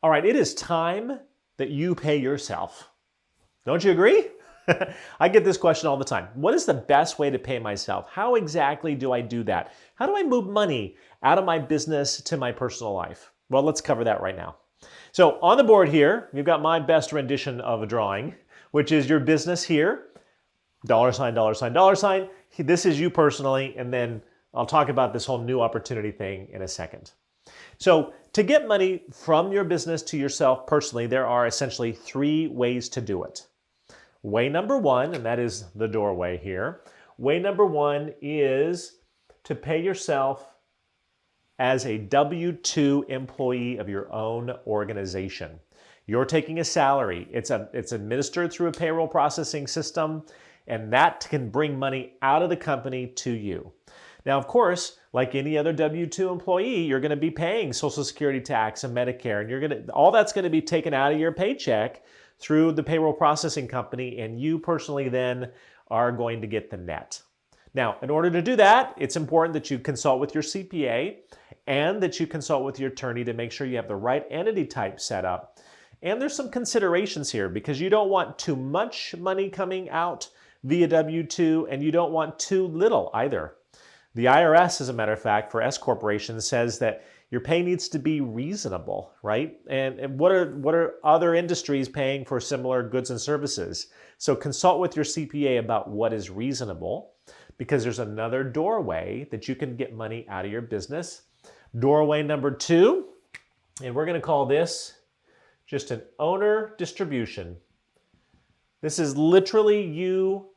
All right, it is time that you pay yourself. Don't you agree? I get this question all the time. What is the best way to pay myself? How exactly do I do that? How do I move money out of my business to my personal life? Well, let's cover that right now. So on the board here, you've got my best rendition of a drawing, which is your business here, dollar sign, dollar sign, dollar sign. This is you personally, and then I'll talk about this whole new opportunity thing in a second. So to get money from your business to yourself personally, there are essentially 3 ways to do it. Way number 1, and that is the doorway here. Way number 1 is to pay yourself as a W-2 employee of your own organization. You're taking a salary. It's administered through a payroll processing system, and that can bring money out of the company to you. Now, of course, like any other W-2 employee, you're going to be paying Social Security tax and Medicare, and all that's going to be taken out of your paycheck through the payroll processing company, and you personally then are going to get the net. Now, in order to do that, it's important that you consult with your CPA and that you consult with your attorney to make sure you have the right entity type set up. And there's some considerations here because you don't want too much money coming out via W-2 and you don't want too little either. The IRS, as a matter of fact, for S corporations says that your pay needs to be reasonable, right? And what are other industries paying for similar goods and services? So consult with your CPA about what is reasonable, because there's another doorway that you can get money out of your business. Doorway number 2, and we're going to call this just an owner distribution. This is literally you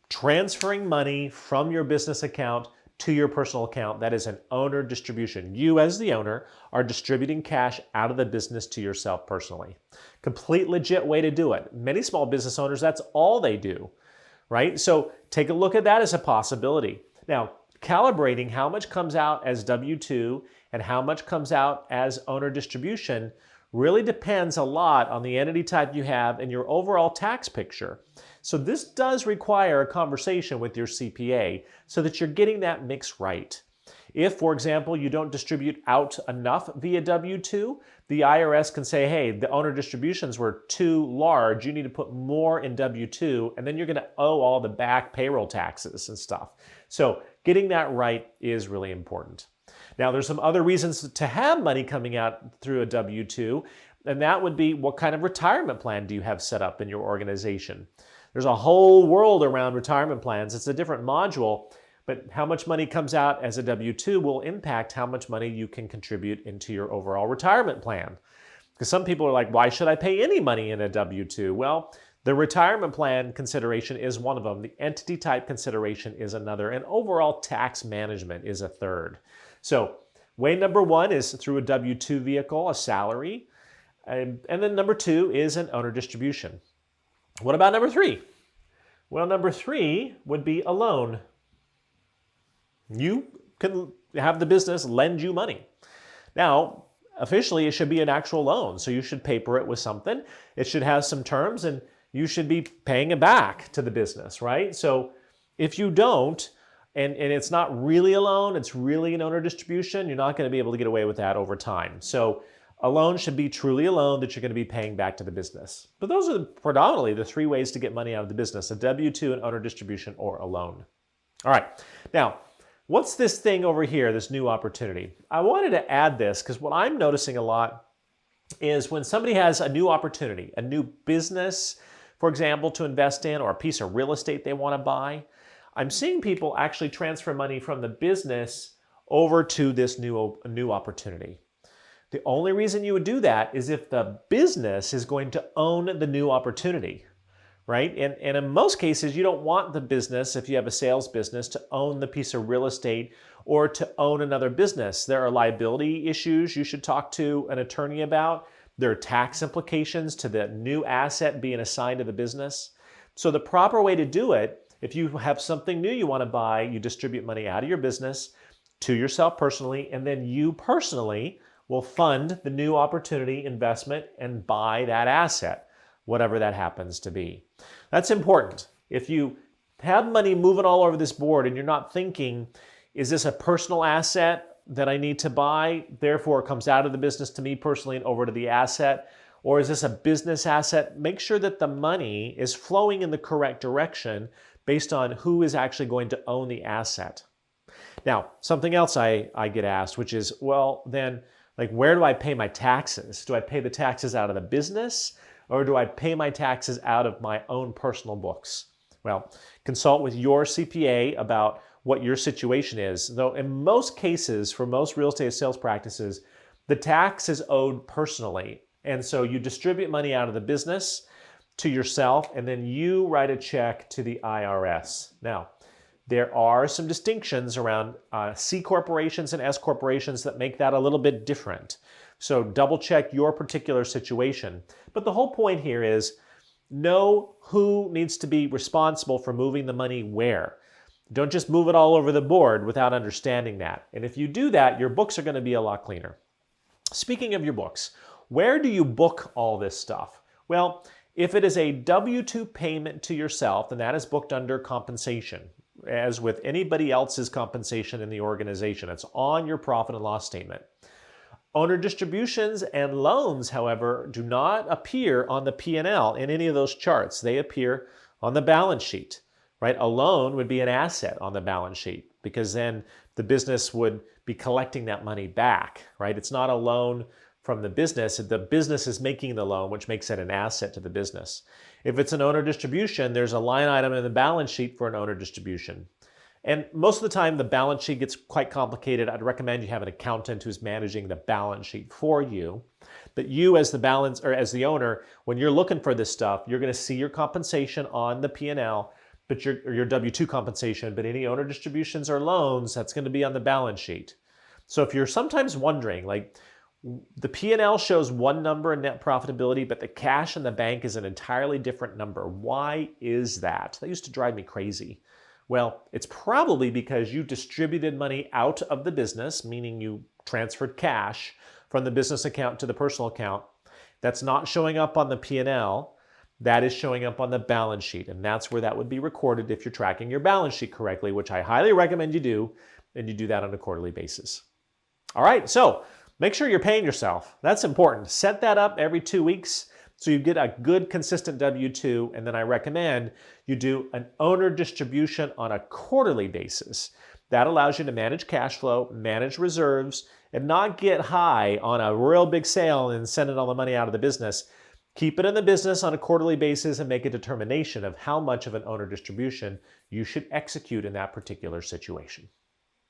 transferring money from your business account to your personal account. That is an owner distribution. You as the owner are distributing cash out of the business to yourself personally. Complete legit way to do it. Many small business owners, that's all they do, right? So take a look at that as a possibility. Now, calibrating how much comes out as W-2 and how much comes out as owner distribution really depends a lot on the entity type you have and your overall tax picture. So this does require a conversation with your CPA so that you're getting that mix right. If, for example, you don't distribute out enough via W-2, the IRS can say, hey, the owner distributions were too large, you need to put more in W-2, and then you're going to owe all the back payroll taxes and stuff. So getting that right is really important. Now, there's some other reasons to have money coming out through a W-2, and that would be what kind of retirement plan do you have set up in your organization? There's a whole world around retirement plans. It's a different module, but how much money comes out as a W-2 will impact how much money you can contribute into your overall retirement plan. Because some people are like, why should I pay any money in a W-2? Well, the retirement plan consideration is one of them. The entity type consideration is another, and overall tax management is a third. So way number 1 is through a W-2 vehicle, a salary, and then number 2 is an owner distribution. What about number 3? Well, number 3 would be a loan. You can have the business lend you money. Now, officially, it should be an actual loan, so you should paper it with something. It should have some terms, and you should be paying it back to the business, right? So if you don't, and it's not really a loan, it's really an owner distribution, you're not going to be able to get away with that over time. So a loan should be truly a loan that you're going to be paying back to the business. But those are predominantly the 3 ways to get money out of the business: a W-2, an owner distribution, or a loan. All right. Now, what's this thing over here, this new opportunity? I wanted to add this because what I'm noticing a lot is when somebody has a new opportunity, a new business, for example, to invest in, or a piece of real estate they want to buy, I'm seeing people actually transfer money from the business over to this new opportunity. The only reason you would do that is if the business is going to own the new opportunity, right? And in most cases, you don't want the business, if you have a sales business, to own the piece of real estate or to own another business. There are liability issues you should talk to an attorney about. There are tax implications to the new asset being assigned to the business. So the proper way to do it, if you have something new you want to buy, you distribute money out of your business to yourself personally, and then you personally will fund the new opportunity investment and buy that asset, whatever that happens to be. That's important. If you have money moving all over this board and you're not thinking, is this a personal asset that I need to buy, therefore it comes out of the business to me personally and over to the asset? Or is this a business asset? Make sure that the money is flowing in the correct direction based on who is actually going to own the asset. Now, something else I get asked, which is, well, then, like, where do I pay my taxes? Do I pay the taxes out of the business, or do I pay my taxes out of my own personal books? Well, consult with your CPA about what your situation is. Though in most cases, for most real estate sales practices, the tax is owed personally. And so you distribute money out of the business to yourself, and then you write a check to the IRS. Now, there are some distinctions around C corporations and S corporations that make that a little bit different. So double check your particular situation. But the whole point here is know who needs to be responsible for moving the money where. Don't just move it all over the board without understanding that. And if you do that, your books are going to be a lot cleaner. Speaking of your books, where do you book all this stuff? Well, if it is a W-2 payment to yourself, then that is booked under compensation, as with anybody else's compensation in the organization. It's on your profit and loss statement. Owner distributions and loans, however, do not appear on the P&L in any of those charts. They appear on the balance sheet, right? A loan would be an asset on the balance sheet because then the business would be collecting that money back, right? It's not a loan from the business is making the loan, which makes it an asset to the business. If it's an owner distribution, there's a line item in the balance sheet for an owner distribution. And most of the time, the balance sheet gets quite complicated. I'd recommend you have an accountant who's managing the balance sheet for you. But you as the owner, when you're looking for this stuff, you're going to see your compensation on the P&L, but your W-2 compensation, but any owner distributions or loans, that's going to be on the balance sheet. So if you're sometimes wondering, like, the P&L shows one number in net profitability, but the cash in the bank is an entirely different number. Why is that? That used to drive me crazy. Well, it's probably because you distributed money out of the business, meaning you transferred cash from the business account to the personal account. That's not showing up on the P&L. That is showing up on the balance sheet, and that's where that would be recorded if you're tracking your balance sheet correctly, which I highly recommend you do, and you do that on a quarterly basis. All right, so make sure you're paying yourself. That's important. Set that up every 2 weeks so you get a good, consistent W-2, and then I recommend you do an owner distribution on a quarterly basis. That allows you to manage cash flow, manage reserves, and not get high on a real big sale and sending all the money out of the business. Keep it in the business on a quarterly basis and make a determination of how much of an owner distribution you should execute in that particular situation.